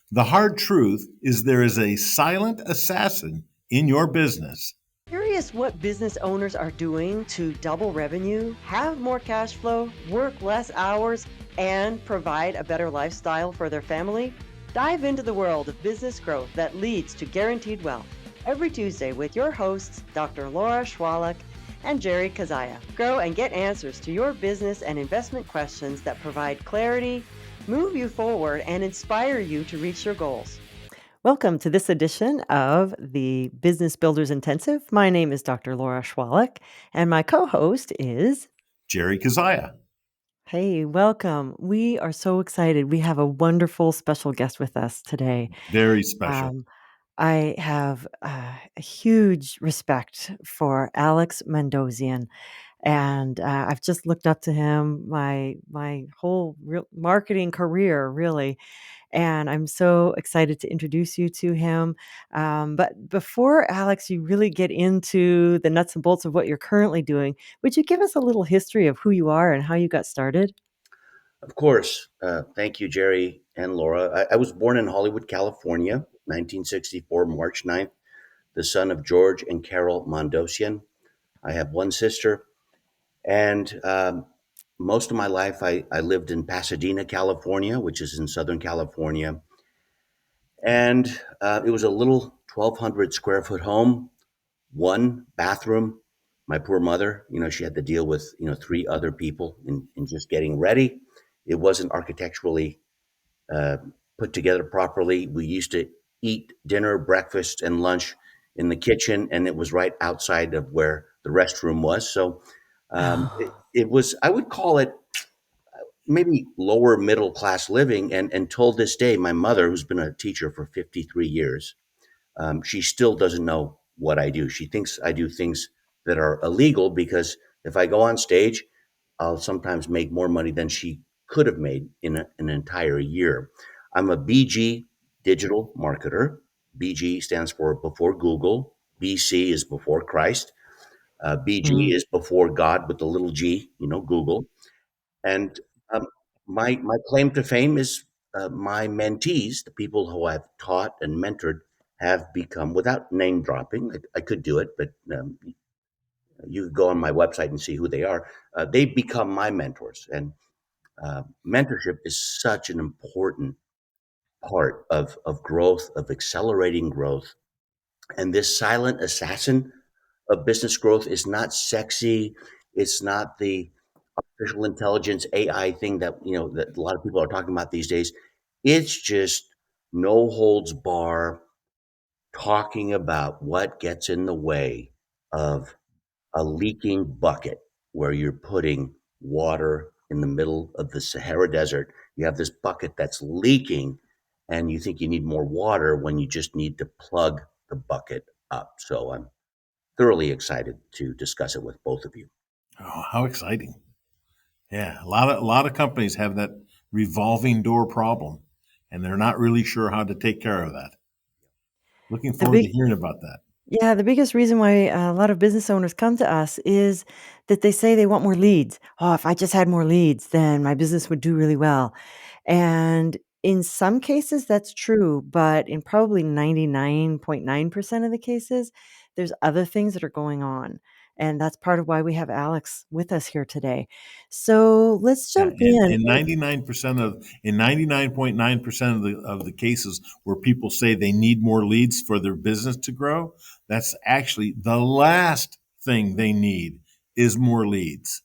The hard truth is there is a silent assassin in your business. Curious what business owners are doing to double revenue, have more cash flow, work less hours, and provide a better lifestyle for their family? Dive into the world of business growth that leads to guaranteed wealth every Tuesday with your hosts, Dr. Laura Shwaluk and Jerry Kezhaya. Grow and get answers to your business and investment questions that provide clarity, move you forward, and inspire you to reach your goals. Welcome to this edition of the Business Builders Intensive. My name is Dr. Laura Shwaluk, and my co-host is Jerry Kezhaya. Hey, welcome. We are so excited. We have a wonderful special guest with us today. Very special. I have a huge respect for Alex Mandossian, and I've just looked up to him my whole marketing career, really. And I'm so excited to introduce you to him. But before, Alex, you really get into the nuts and bolts of what you're currently doing, would you give us a little history of who you are and how you got started? Of course. Thank you, Jerry and Laura. I was born in Hollywood, California, 1964, March 9th, the son of George and Carol Mandossian. I have one sister, and most of my life I lived in Pasadena, California, which is in Southern California. And it was a little 1,200 square foot home, one bathroom. My poor mother, she had to deal with, three other people in just getting ready. It wasn't architecturally uh, put together properly. We used to eat dinner, breakfast, and lunch in the kitchen, and it was right outside of where the restroom was. So it was, I would call it maybe lower middle class living. And until this day, my mother, who's been a teacher for 53 years, she still doesn't know what I do. She thinks I do things that are illegal because if I go on stage, I'll sometimes make more money than she could have made in an entire year. I'm a BG digital marketer. BG stands for before Google. BC is before Christ. BG Mm. is before God with the little g, Google. And um, my claim to fame is my mentees, the people who I've taught and mentored, have become, without name dropping, I could do it, but you could go on my website and see who they are. They've become my mentors. And mentorship is such an important part of growth, of accelerating growth. And this silent assassin of business growth is not sexy. It's not the artificial intelligence AI thing that that a lot of people are talking about these days. It's just no holds bar talking about what gets in the way of a leaking bucket where you're putting water in the middle of the Sahara Desert. You have this bucket that's leaking, and you think you need more water when you just need to plug the bucket up. So I'm thoroughly excited to discuss it with both of you. Oh, how exciting. Yeah, a lot of companies have that revolving door problem, and they're not really sure how to take care of that. Looking The forward big to hearing about that. Yeah, the biggest reason why a lot of business owners come to us is that they say they want more leads. Oh, if I just had more leads, then my business would do really well. And in some cases, that's true, but in probably 99.9% of the cases, there's other things that are going on. And that's part of why we have Alex with us here today. So let's Yeah, jump and, in. and 99% in 99.9% of the cases where people say they need more leads for their business to grow, that's actually the last thing they need is more leads.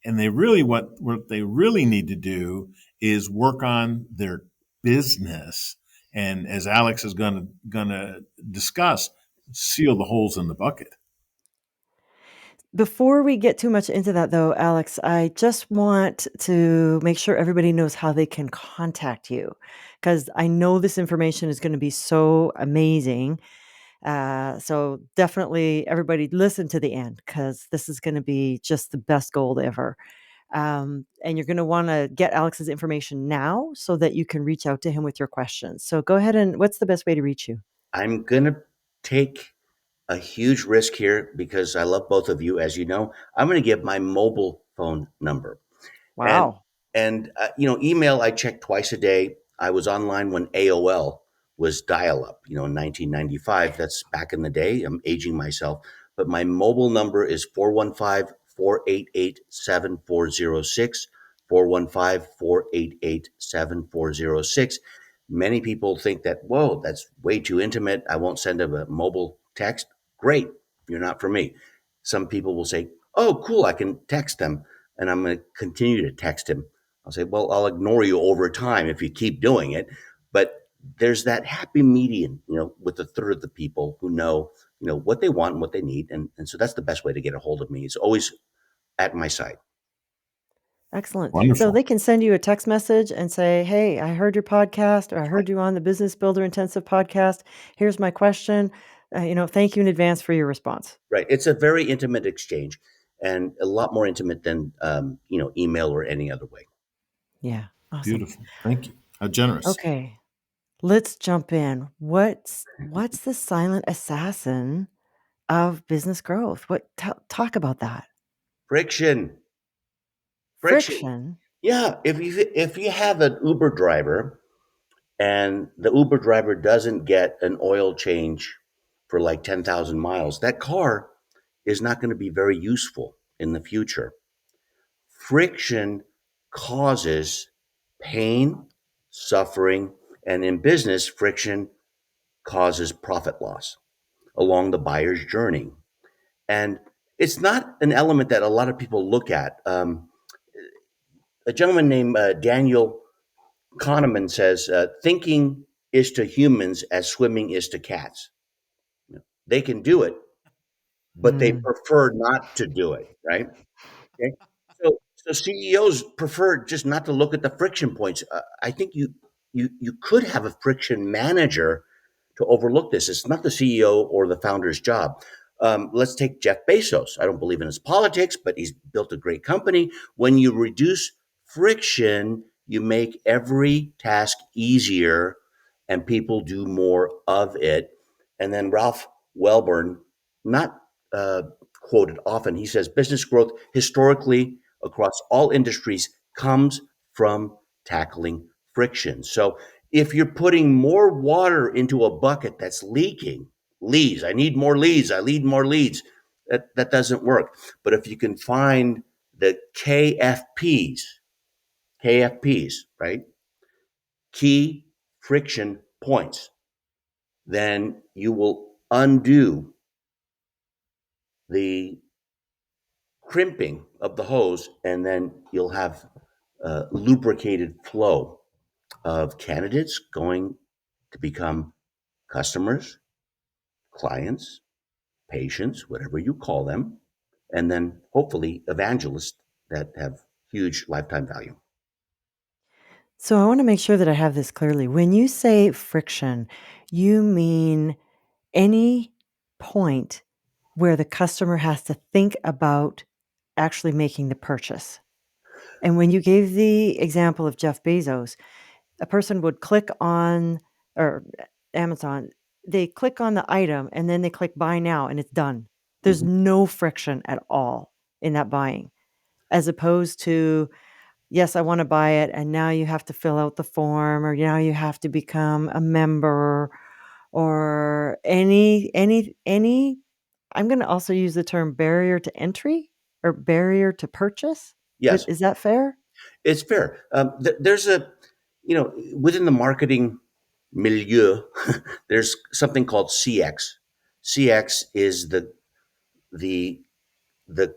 And they really what they really need to do is work on their business. And as Alex is gonna discuss, seal the holes in the bucket. Before we get too much into that, though, Alex, I just want to make sure everybody knows how they can contact you because I know this information is going to be so amazing. So definitely, everybody listen to the end because this is going to be just the best gold ever. And you're going to want to get Alex's information now so that you can reach out to him with your questions. So go ahead and what's the best way to reach you? I'm going to take a huge risk here because I love both of you. As you know, I'm going to give my mobile phone number. And Wow. email I check twice a day. I was online when AOL was dial up, in 1995. That's back in the day. I'm aging myself. But my mobile number is 415-488-7406. 415-488-7406. Many people think that, whoa, that's way too intimate. I won't send a mobile text. Great. You're not for me. Some people will say, oh, cool, I can text them. And I'm going to continue to text him. I'll say, well, I'll ignore you over time if you keep doing it. But there's that happy median, with a third of the people who know, what they want and what they need. And so that's the best way to get a hold of me. It's always at my side. Excellent. So Wonderful. they can send you a text message and say, "Hey, I heard your podcast, or I heard you on the Business Builder Intensive podcast. Here's my question. Thank you in advance for your response." Right. It's a very intimate exchange and a lot more intimate than, email or any other way. Yeah. Awesome. Beautiful. Thank you. How generous. Okay. Let's jump in. What's the silent assassin of business growth? Talk about that. Friction. Friction. Friction. Yeah. If you have an Uber driver and the Uber driver doesn't get an oil change for like 10,000 miles, that car is not going to be very useful in the future. Friction causes pain, suffering, and in business, friction causes profit loss along the buyer's journey. And it's not an element that a lot of people look at. A gentleman named Daniel Kahneman says, thinking is to humans as swimming is to cats. They can do it, but they Mm. prefer not to do it, right? Okay. So CEOs prefer just not to look at the friction points. I think you could have a friction manager to overlook this. It's not the CEO or the founder's job. Let's take Jeff Bezos. I don't believe in his politics, but he's built a great company. When you reduce friction, you make every task easier and people do more of it. And then Ralph Welborn, not quoted often, he says business growth historically across all industries comes from tackling friction. So if you're putting more water into a bucket that's leaking, leads, I need more leads, I need more leads, that doesn't work. But if you can find the KFPs, right? Key friction points, then you will undo the crimping of the hose, and then you'll have a lubricated flow of candidates going to become customers, clients, patients, whatever you call them, and then hopefully evangelists that have huge lifetime value. So I want to make sure that I have this clearly. When you say friction, you mean any point where the customer has to think about actually making the purchase. And when you gave the example of Jeff Bezos, a person would click on, or Amazon, they click on the item and then they click buy now and it's done. There's Mhm. no friction at all in that buying, as opposed to, yes, I want to buy it, and now you have to fill out the form, or now you have to become a member, or any. I'm going to also use the term barrier to entry or barrier to purchase. Yes, Is that fair? it's fair. There's within the marketing milieu, there's something called CX. CX is the the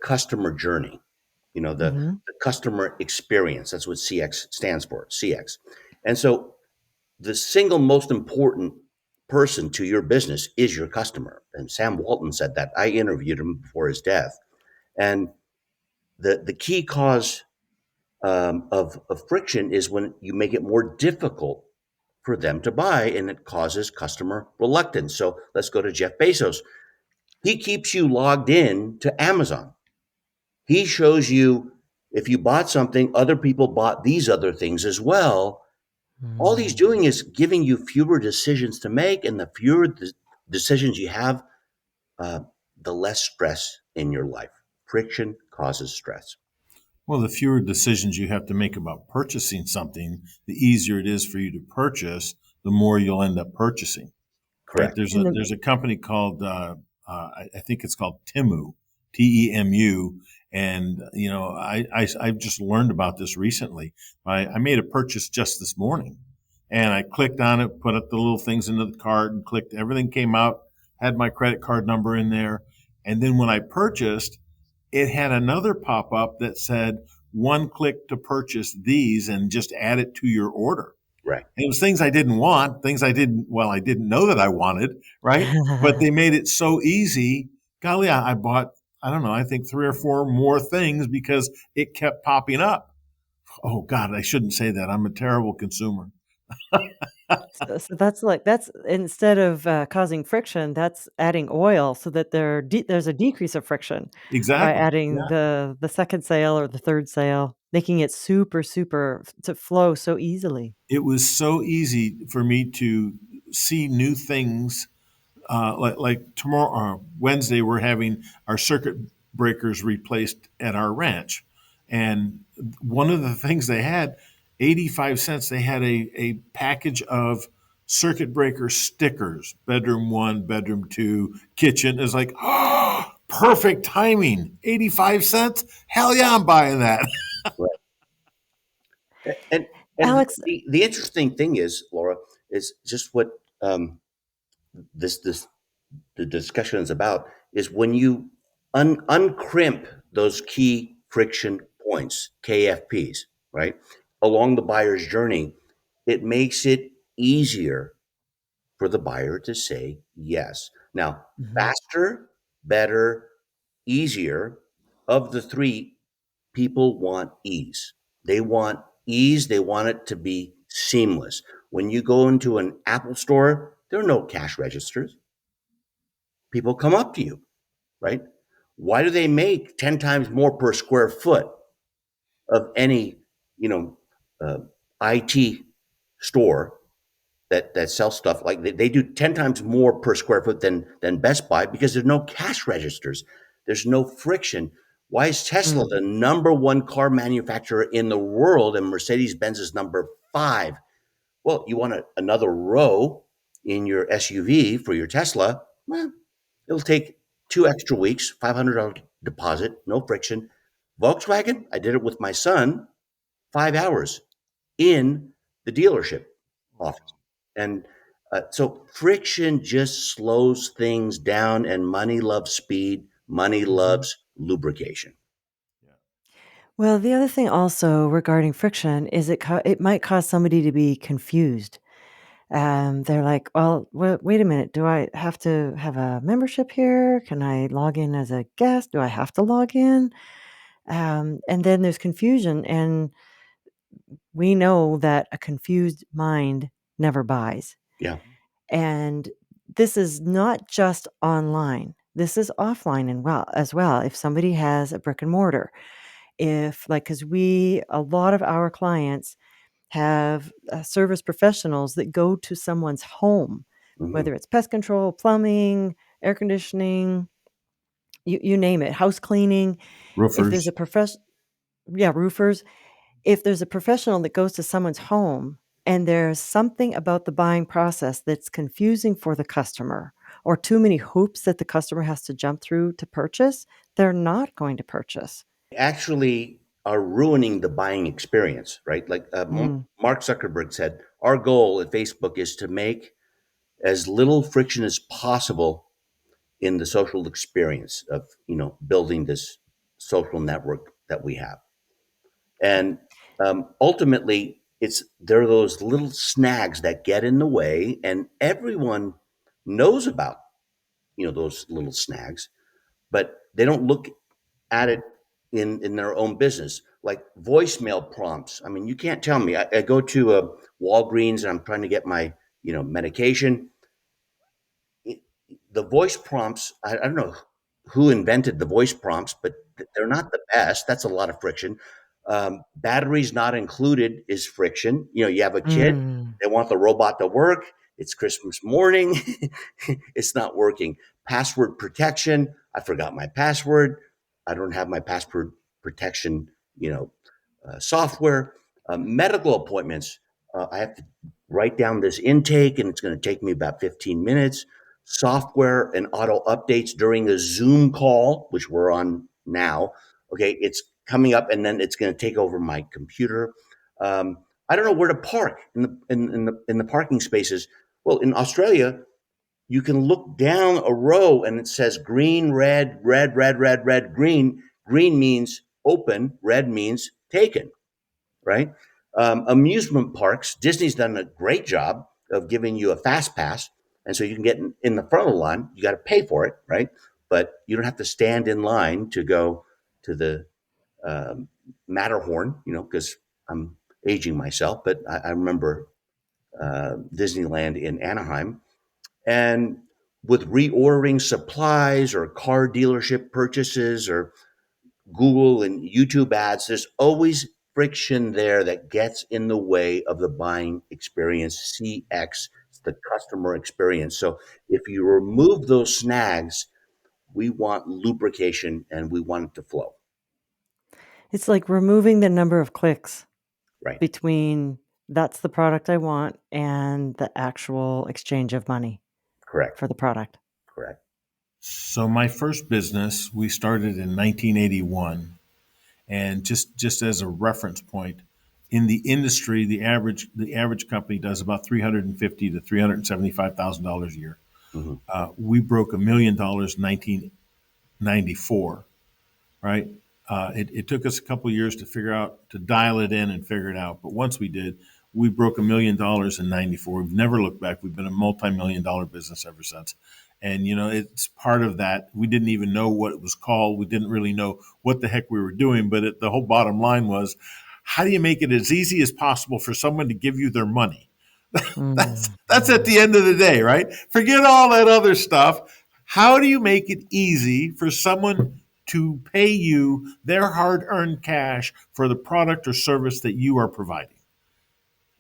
customer journey, Hmm. the customer experience. That's what CX stands for, CX. And so the single most important person to your business is your customer. And Sam Walton said that. I interviewed him before his death. And the key cause of friction is when you make it more difficult for them to buy and it causes customer reluctance. So let's go to Jeff Bezos. He keeps you logged in to Amazon. He shows you if you bought something, other people bought these other things as well. All he's Mm. doing is giving you fewer decisions to make, and the fewer decisions you have, uh, the less stress in your life. Friction causes stress. Well, the fewer decisions you have to make about purchasing something, the easier it is for you to purchase, the more you'll end up purchasing. Right? Correct. And the There's a company called I think it's called Temu, Temu, and I've just learned about this recently. I made a purchase just this morning, and I clicked on it, put up the little things into the cart, and clicked. Everything came out, had my credit card number in there, and then when I purchased, it had another pop up that said one click to purchase these and just add it to your order. Right. It was things I didn't want, I didn't know that I wanted, right? But they made it so easy. Golly, I bought, I don't know, I think three or four more things because it kept popping up. Oh God, I shouldn't say that. I'm a terrible consumer. So that's like that's instead of causing friction, that's adding oil so that there's a decrease of friction by Exactly. adding Yeah. the second sale or the third sale, making it super to flow so easily. It was so easy for me to see new things. Like tomorrow, Wednesday, we're having our circuit breakers replaced at our ranch, and one of the things they had, 85 cents. They had a package of circuit breaker stickers, bedroom one, bedroom two, kitchen. It's like, oh, perfect timing. 85 cents. Hell yeah, I'm buying that. Right. And Alex, the interesting thing is, Laura, is just what this the discussion is about is when you uncrimp those key friction points, KFPs, right, along the buyer's journey, it makes it easier for the buyer to say yes. Now, Mhm. faster, better, easier of the three, people want ease. They want ease. They want it to be seamless. When you go into an Apple store, there are no cash registers. People come up to you, right? Why do they make 10 times more per square foot of any, you know, uh, IT store that sells stuff? Like they do 10 times more per square foot than Best Buy because there's no cash registers. There's no friction. Why is Tesla Mm. the number one car manufacturer in the world and Mercedes-Benz is number five? Well, you want another row in your SUV for your Tesla? Well, it'll take 2 extra weeks, $500 deposit, no friction. Volkswagen, I did it with my son, 5 hours in the dealership office. And so friction just slows things down, and money loves speed, money Mhm. loves lubrication. Well, the other thing also regarding friction is it might cause somebody to be confused. They're like, "Well, wait a minute. Do I have to have a membership here? Can I log in as a guest? Do I have to log in?" And then there's confusion, and we know that a confused mind never buys. Yeah. And this is not just online. This is offline and well as well. If somebody has a brick and mortar, if like because a lot of our clients have service professionals that go to someone's home, Hmm. whether it's pest control, plumbing, air conditioning, you name it, house cleaning. If there's Roofers. a profession, yeah, roofers. If there's a professional that goes to someone's home and there's something about the buying process that's confusing for the customer or too many hoops that the customer has to jump through to purchase, they're not going to purchase. Actually are ruining the buying experience, right? Like Mm, Mark Zuckerberg said, our goal at Facebook is to make as little friction as possible in the social experience of building this social network that we have. And ultimately, there are those little snags that get in the way, and everyone knows about those little snags, but they don't look at it in their own business, like voicemail prompts. I mean, you can't tell me. I go to a Walgreens and I'm trying to get my medication. The voice prompts, I don't know who invented the voice prompts, but they're not the best. That's a lot of friction. Batteries not included is friction. You have a kid, mm. they want the robot to work. It's Christmas morning, it's not working. Password protection, I forgot my password. I don't have my password protection, software. Medical appointments, I have to write down this intake, and it's going to take me about 15 minutes. Software and auto updates during a Zoom call, which we're on now. Okay, it's coming up, and then it's going to take over my computer. I don't know where to park in the parking spaces. Well, in Australia, you can look down a row and it says green, red, red, red, red, red, green. Green means open, red means taken, right? Amusement parks, Disney's done a great job of giving you a fast pass. And so you can get in the front of the line. You got to pay for it, right? But you don't have to stand in line to go to the um, Matterhorn, because I'm aging myself. But I remember Disneyland in Anaheim. And with reordering supplies or car dealership purchases or Google and YouTube ads, there's always friction there that gets in the way of the buying experience. CX, the customer experience. So if you remove those snags, we want lubrication and we want it to flow. It's like removing the number of clicks Right. between that's the product I want and the actual exchange of money Correct. for the product. Correct. So my first business, we started in 1981, and just as a reference point, in the industry, the average company does about 350 to $375,000 a year. Hmm. We broke $1 million in 1994, right? It took us a couple of years to figure out, to dial it in and figure it out. But once we did, we broke $1 million in 94. We've never looked back. We've been a multi-million-dollar business ever since. And, it's part of that. We didn't even know what it was called. We didn't really know what the heck we were doing. But the whole bottom line was, how do you make it as easy as possible for someone to give you their money? That's at the end of the day, right? Forget all that other stuff. How do you make it easy for someone to pay you their hard-earned cash for the product or service that you are providing?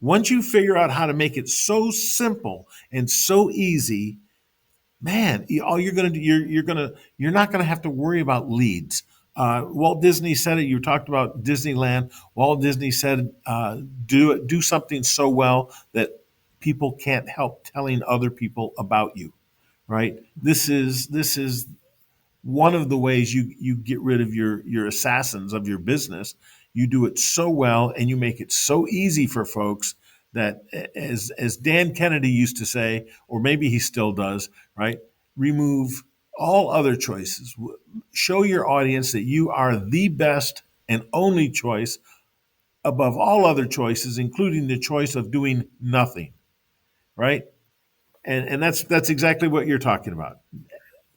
Once you figure out how to make it so simple and so easy, man, all you're going to do, you're not going to have to worry about leads. Walt Disney said it. You talked about Disneyland. Walt Disney said, do something so well that people can't help telling other people about you." Right? This is one of the ways you get rid of your assassins of your business. You do it so well and you make it so easy for folks that, as Dan Kennedy used to say, or maybe he still does, right? Remove all other choices. Show your audience that you are the best and only choice above all other choices, including the choice of doing nothing, right? And that's exactly what you're talking about.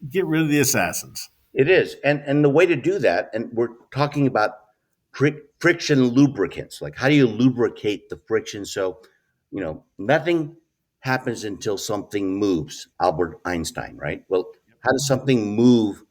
Get rid of the assassins. It is, and the way to do that, and we're talking about friction lubricants. Like, how do you lubricate the friction so nothing happens until something moves? Albert Einstein, right? Well, how does something move?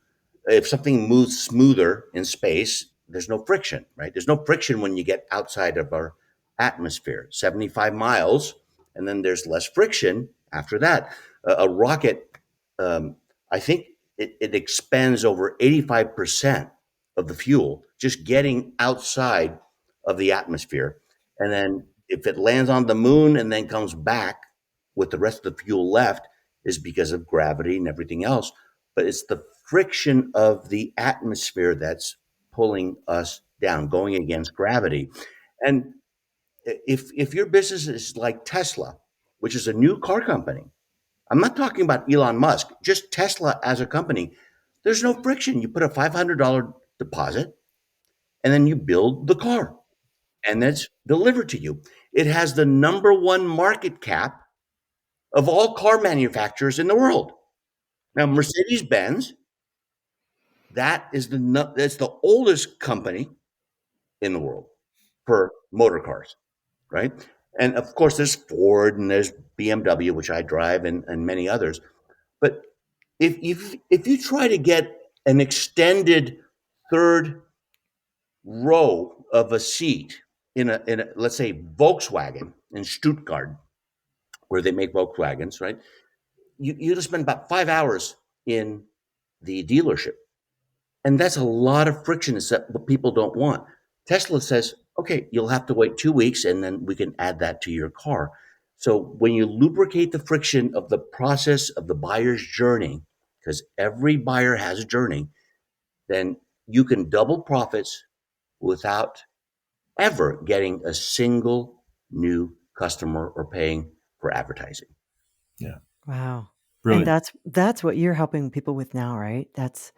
If something moves smoother in space, there's no friction, right? There's no friction when you get outside of our atmosphere, 75 miles, and then there's less friction after that. A rocket, um, I think it expends over 85% of the fuel just getting outside of the atmosphere. And then if it lands on the moon and then comes back with the rest of the fuel left, is because of gravity and everything else. But it's the friction of the atmosphere that's pulling us down, going against gravity. And if your business is like Tesla, which is a new car company, I'm not talking about Elon Musk, just Tesla as a company, there's no friction. You put a $500 deposit and then you build the car and it's delivered to you. It has the number one market cap of all car manufacturers in the world. Now, Mercedes Benz, that's the oldest company in the world for motor cars, right? And of course, there's Ford and there's BMW, which I drive, and many others. But if you try to get an extended third row of a seat in a let's say Volkswagen in Stuttgart, where they make Volkswagens, right? You just spend about 5 hours in the dealership. And that's a lot of friction. Is that what people don't want? Tesla says, okay, you'll have to wait 2 weeks and then we can add that to your car. So when you lubricate the friction of the process of the buyer's journey, because every buyer has a journey, then you can double profits without ever getting a single new customer or paying for advertising. Yeah. Wow. And Brilliant. that's what you're helping people with now, right? Is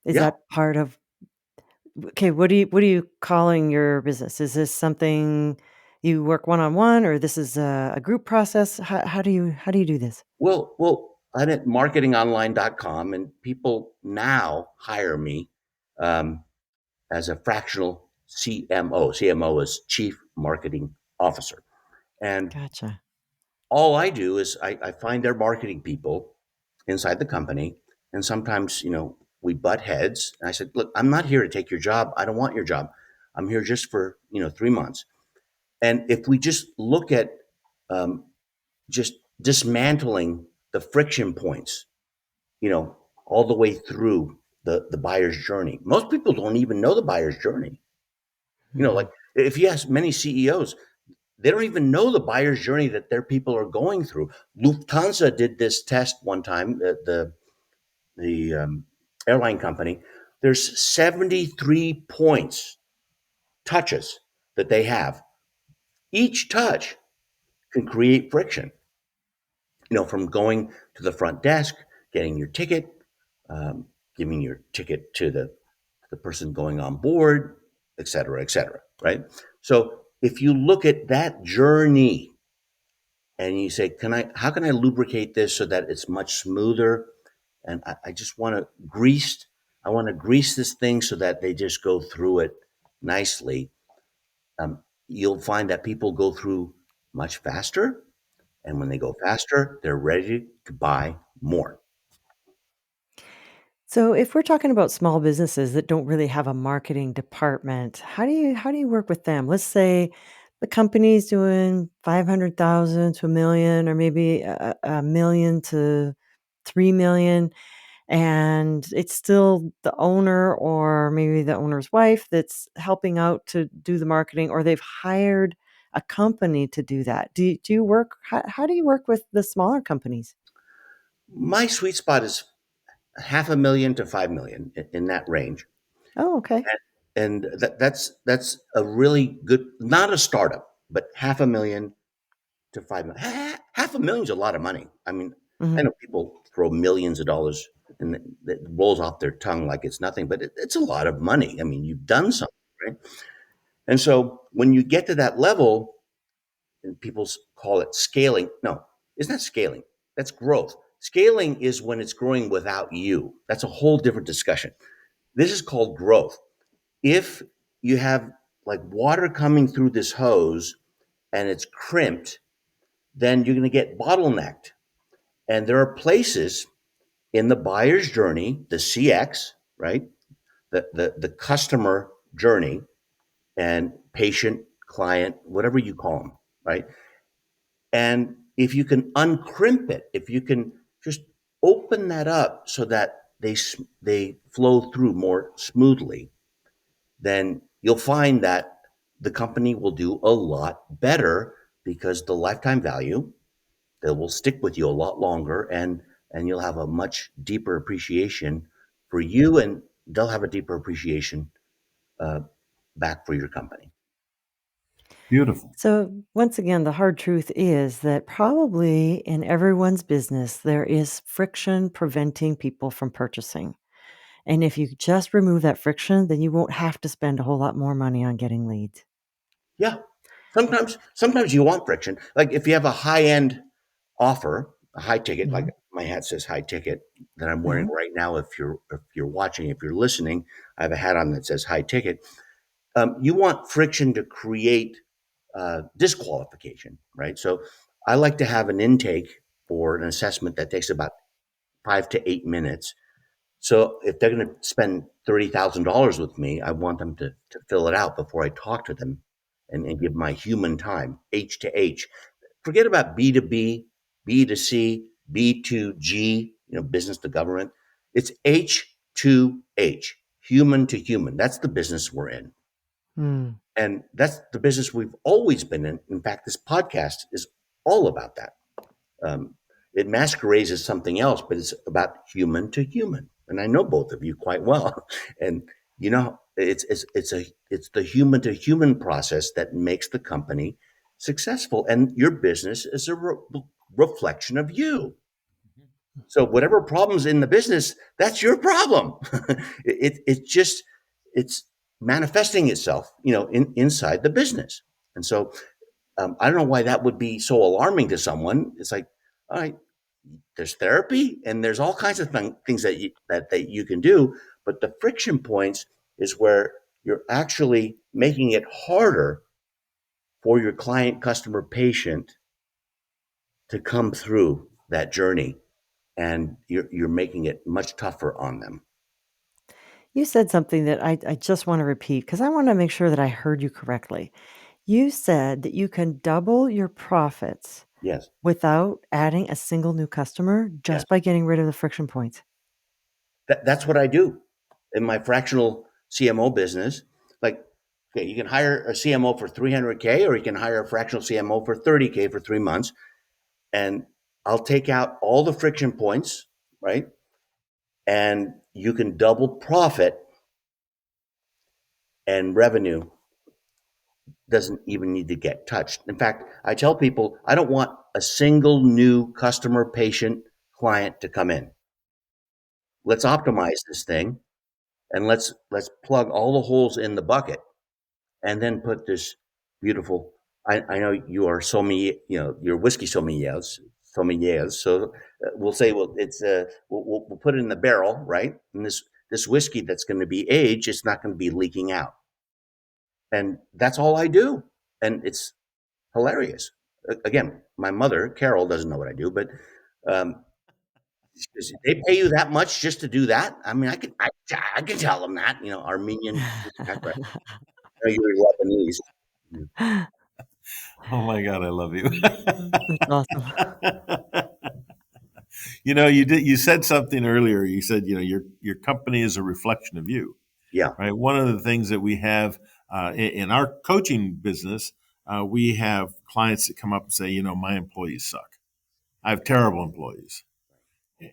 Yeah. that part of okay, what are you calling your business? Is this something you work one-on-one or this is a group process? How do you do this? I'm at marketingonline.com, and people now hire me um, as a fractional CMO. CMO is Chief Marketing Officer. And Gotcha. all I do is I find their marketing people inside the company. And sometimes, we butt heads. And I said, look, I'm not here to take your job. I don't want your job. I'm here just for, 3 months. And if we just look at um, just dismantling the friction points, you know, all the way through the buyer's journey. Most people don't even know the buyer's journey. Like Mhm. if you ask many CEOs, they don't even know the buyer's journey that their people are going through. Lufthansa did this test one time. The airline company. There's 73 points, touches that they have. Each touch can create friction. From going to the front desk, getting your ticket, um, giving your ticket to the person going on board, et cetera, right? So if you look at that journey and you say, how can I lubricate this so that it's much smoother? And I just I want to grease this thing so that they just go through it nicely. You'll find that people go through much faster. And when they go faster, they're ready to buy more. So if we're talking about small businesses that don't really have a marketing department, how do you work with them? Let's say the company's doing 500,000 to a million or maybe a million to 3 million and it's still the owner or maybe the owner's wife that's helping out to do the marketing or they've hired a company to do that. Do you work how do you work with the smaller companies? My sweet spot is half a million to 5 million in that range. Oh, okay. And that's a really good, not a startup, but half a million to 5 million. Half a million is a lot of money. I mean, I Mhm. know people throw millions of dollars and it rolls off their tongue like it's nothing, but it's a lot of money. I mean, you've done something, right? And so when you get to that level, and people call it scaling. No, it's not scaling. That's growth. Scaling is when it's growing without you. That's a whole different discussion. This is called growth. If you have like water coming through this hose and it's crimped, then you're going to get bottlenecked. And there are places in the buyer's journey, the CX, right? The customer journey and patient, client, whatever you call them, right? And if you can uncrimp it, if you can just open that up so that they flow through more smoothly, then you'll find that the company will do a lot better because the lifetime value, they will stick with you a lot longer, and you'll have a much deeper appreciation for you, and they'll have a deeper appreciation uh, back for your company. Beautiful. So, once again, the hard truth is that probably in everyone's business, there is friction preventing people from purchasing. And if you just remove that friction, then you won't have to spend a whole lot more money on getting leads. Yeah. Sometimes you want friction. Like if you have a high end offer, a high ticket, like Mhm. my hat says high ticket that I'm wearing Mhm. right now. If you're watching, if you're listening, I have a hat on that says high ticket. You want friction to create disqualification, right? So I like to have an intake for an assessment that takes about 5 to 8 minutes. So if they're going to spend $30,000 with me, I want them to fill it out before I talk to them and give my human time, H to H. Forget about B to B, B to C, B to G, business to government. It's H to H, human to human. That's the business we're in. Mm. And that's the business we've always been in. In fact, this podcast is all about that. Um, it masquerades as something else, but it's about human to human. And I know both of you quite well. And you know, it's the human to human process that makes the company successful. And your business is a reflection of you. So whatever problems in the business, that's your problem. It's just it's manifesting itself, inside the business. And so I don't know why that would be so alarming to someone. It's like, all right, there's therapy and there's all kinds of things that you can do, but the friction points is where you're actually making it harder for your client, customer, patient to come through that journey, and you're making it much tougher on them. You said something that I just want to repeat because I want to make sure that I heard you correctly. You said that you can double your profits Yes, without adding a single new customer yes. just by getting rid of the friction points. That's what I do in my fractional CMO business. Like, okay, you can hire a CMO for 300K, or you can hire a fractional CMO for 30K for 3 months, and I'll take out all the friction points, right? And you can double profit, and revenue doesn't even need to get touched. In fact, I tell people I don't want a single new customer, patient, client to come in. Let's optimize this thing, and let's plug all the holes in the bucket, and then put this beautiful. I know you are sommelier, you're whiskey sommeliers. So we'll say, well, we'll put it in the barrel, right? And this whiskey that's going to be aged, it's not going to be leaking out, and that's all I do, and it's hilarious. Again, my mother Carol doesn't know what I do, but um, they pay you that much just to do that. I mean, I can tell them that, Armenian. That's right. I know you're Lebanese. Oh my God, I love you. That's awesome. You said something earlier. You said, your company is a reflection of you, Yeah, right? One of the things that we have in our coaching business, we have clients that come up and say, my employees suck. I have terrible employees.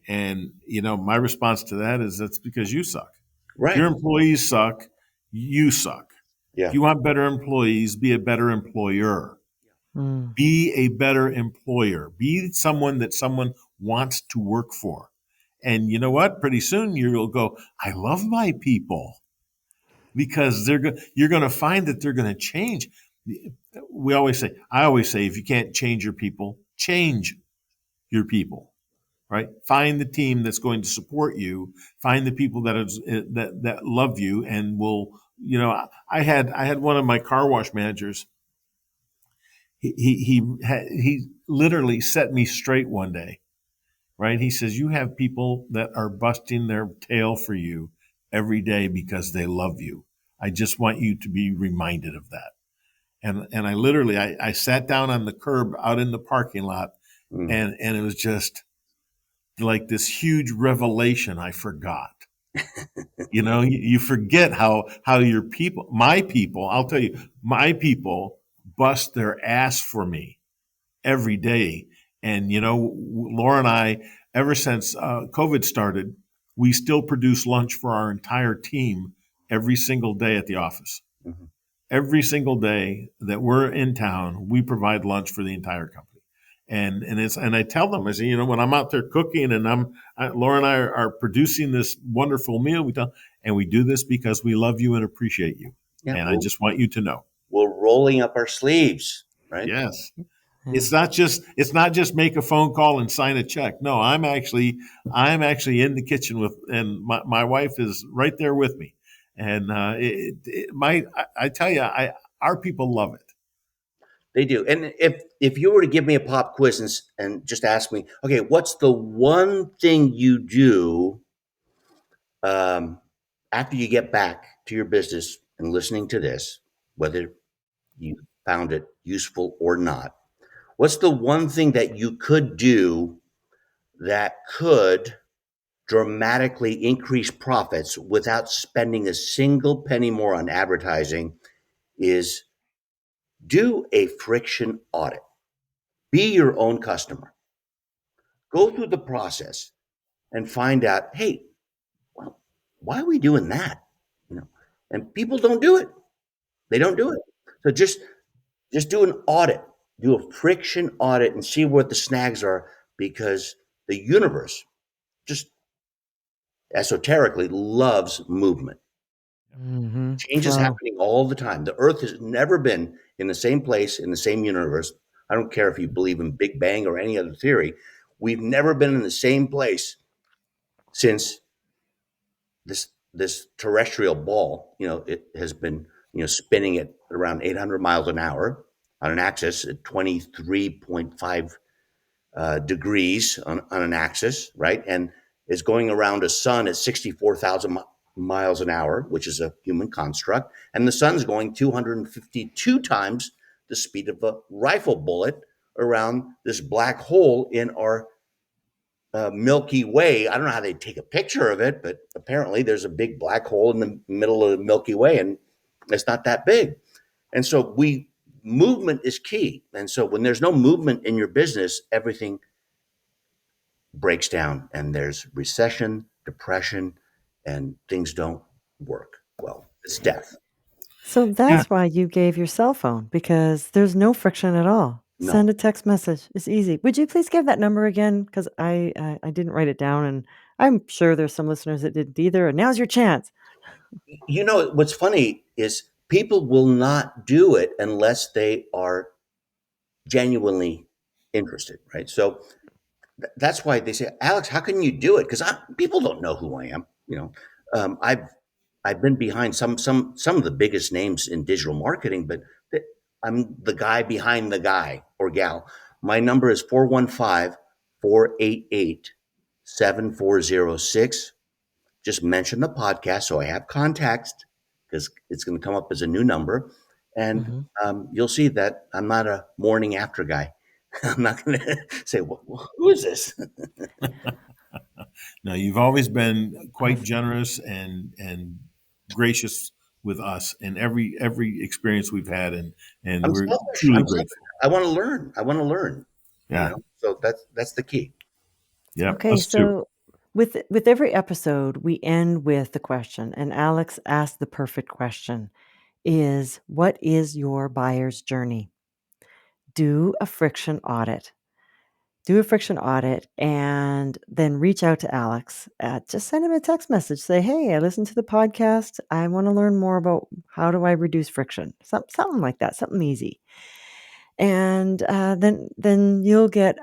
And, my response to that is that's because you suck. If right. your employees suck, you suck. If Yeah. you want better employees, be a better employer. Mm. Be a better employer. Be someone that someone wants to work for. And you know what? Pretty soon you'll go, I love my people, because you're going to find that they're going to change. I always say, if you can't change your people, change your people, right? Find the team that's going to support you. Find the people that love you and will, I had one of my car wash managers. He literally set me straight one day, right? He says, you have people that are busting their tail for you every day because they love you. I just want you to be reminded of that. And I literally, I sat down on the curb out in the parking lot, Mm. and it was just like this huge revelation. I forgot. You forget how your people, my people, I'll tell you, my people bust their ass for me every day. And, Laura and I, ever since COVID started, we still produce lunch for our entire team every single day at the office. Mhm. Every single day that we're in town, we provide lunch for the entire company. And I tell them, I say, when I'm out there cooking and Laura and I are producing this wonderful meal, and we do this because we love you and appreciate you. Yeah, And I just want you to know. we're rolling up our sleeves, right? Yes. Yeah. It's not just make a phone call and sign a check. No, I'm actually in the kitchen and my wife is right there with me. And I tell you, our people love it. They do. And if you were to give me a pop quiz and just ask me, okay, what's the one thing you do um, after you get back to your business and listening to this, whether you found it useful or not, what's the one thing that you could do that could dramatically increase profits without spending a single penny more on advertising is do a friction audit. Be your own customer. Go through the process and find out, hey, well, why are we doing that? You know, and people don't do it. They don't do it. So just do an audit, do a friction audit and see what the snags are because the universe just esoterically loves movement. Change is Flow. happening all the time. The earth has never been in the same place, in the same universe. I don't care if you believe in Big Bang or any other theory. We've never been in the same place since this terrestrial ball, it has been, spinning at around 800 miles an hour on an axis at 23.5 degrees on an axis, right? And is going around a sun at 64,000 miles an hour, which is a human construct. And the sun's going 252 times the speed of a rifle bullet around this black hole in our Milky Way. I don't know how they take a picture of it, but apparently there's a big black hole in the middle of the Milky Way, and it's not that big. And so movement is key. And so when there's no movement in your business, everything breaks down, and there's recession, depression, and things don't work well. It's death. So Yeah. that's why you gave your cell phone, because there's no friction at all. No, Send a text message. It's easy. Would you please give that number again? Because I didn't write it down, and I'm sure there's some listeners that didn't either. And now's your chance. what's funny is people will not do it unless they are genuinely interested, right? So that's why they say, Alex, how can you do it? Because people don't know who I am. I've been behind some of the biggest names in digital marketing, but I'm the guy behind the guy or gal. My number is 415-488-7406. Just mention the podcast so I have context because it's going to come up as a new number. And Mhm. you'll see that I'm not a morning after guy. I'm not going to say, well, who is this? No, you've always been quite Awesome. generous and gracious with us in every experience we've had, and I'm we're selfish. truly I'm selfish. grateful. I want to learn. I want to learn. Yeah, So that's the key. yeah, Okay, us too. so with every episode, we end with the question, and Alex asked the perfect question: is what is your buyer's journey? Do a friction audit. Do a friction audit and then reach out to Alex. Just send him a text message. Say, hey, I listened to the podcast. I want to learn more about how do I reduce friction. Something like that, something easy. And then you'll get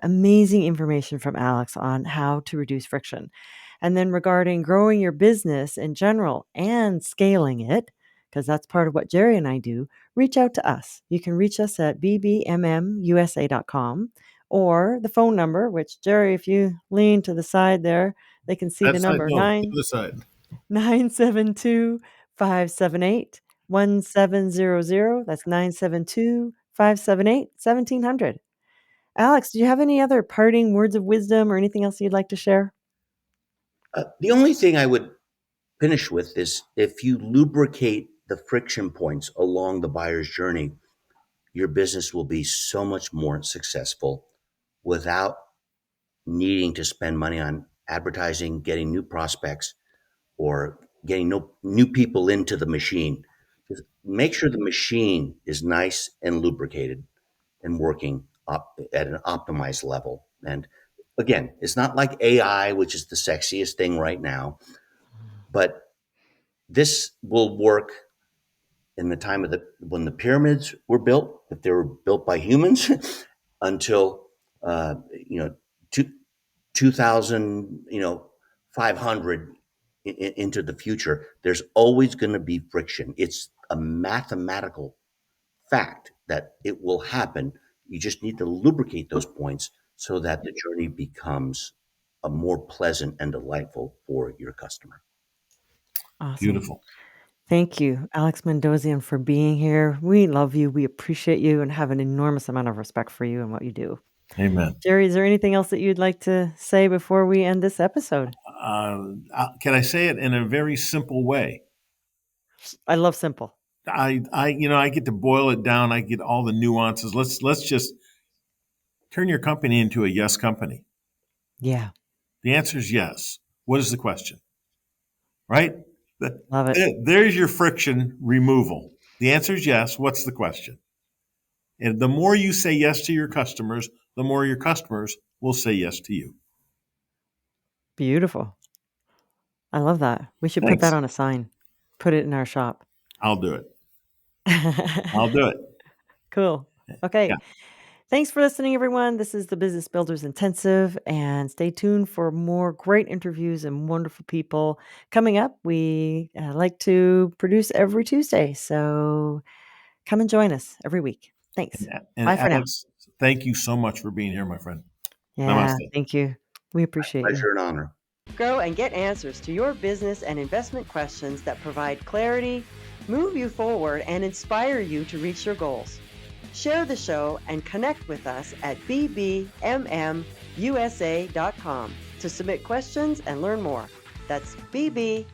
amazing information from Alex on how to reduce friction. And then regarding growing your business in general and scaling it, because that's part of what Jerry and I do, reach out to us. You can reach us at bbmmusa.com or the phone number, which Jerry, if you lean to the side there, they can see the That side, number no, the other side. 972 578 1700. That's 972 578 1700. Alex, do you have any other parting words of wisdom or anything else you'd like to share? The only thing I would finish with is if you lubricate the friction points along the buyer's journey, your business will be so much more successful without needing to spend money on advertising, getting new prospects, or getting new people into the machine. Just make sure the machine is nice and lubricated and working at an optimized level. And again, it's not like AI, which is the sexiest thing right now, but this will work in the time of when the pyramids were built, if they were built by humans, until you know two, 2000, 500 into the future. There's always going to be friction. It's a mathematical fact that it will happen. You just need to lubricate those points so that the journey becomes a more pleasant and delightful for your customer. Awesome. Beautiful. Thank you, Alex Mandossian, for being here. We love you. We appreciate you and have an enormous amount of respect for you and what you do. Amen. Jerry, is there anything else that you'd like to say before we end this episode? Can I say it in a very simple way? I love simple. I get to boil it down. I get all the nuances. Let's just turn your company into a yes company. Yeah. The answer is yes. What is the question? Right? Love it. There's your friction removal. The answer is yes. What's the question? And the more you say yes to your customers, the more your customers will say yes to you. Beautiful. I love that. We should put that Thanks. on a sign. Put it in our shop. I'll do it. I'll do it. Cool. Okay. Yeah. Thanks for listening, everyone. This is the Business Builders Intensive, and stay tuned for more great interviews and wonderful people coming up. We like to produce every Tuesday, so come and join us every week. Thanks. And Bye for now. Alex, thank you so much for being here, my friend. Yeah, Namaste. thank you. We appreciate you. Pleasure and honor. Grow and get answers to your business and investment questions that provide clarity, move you forward, and inspire you to reach your goals. Share the show and connect with us at bbmmusa.com to submit questions and learn more. That's bbmmusa.com.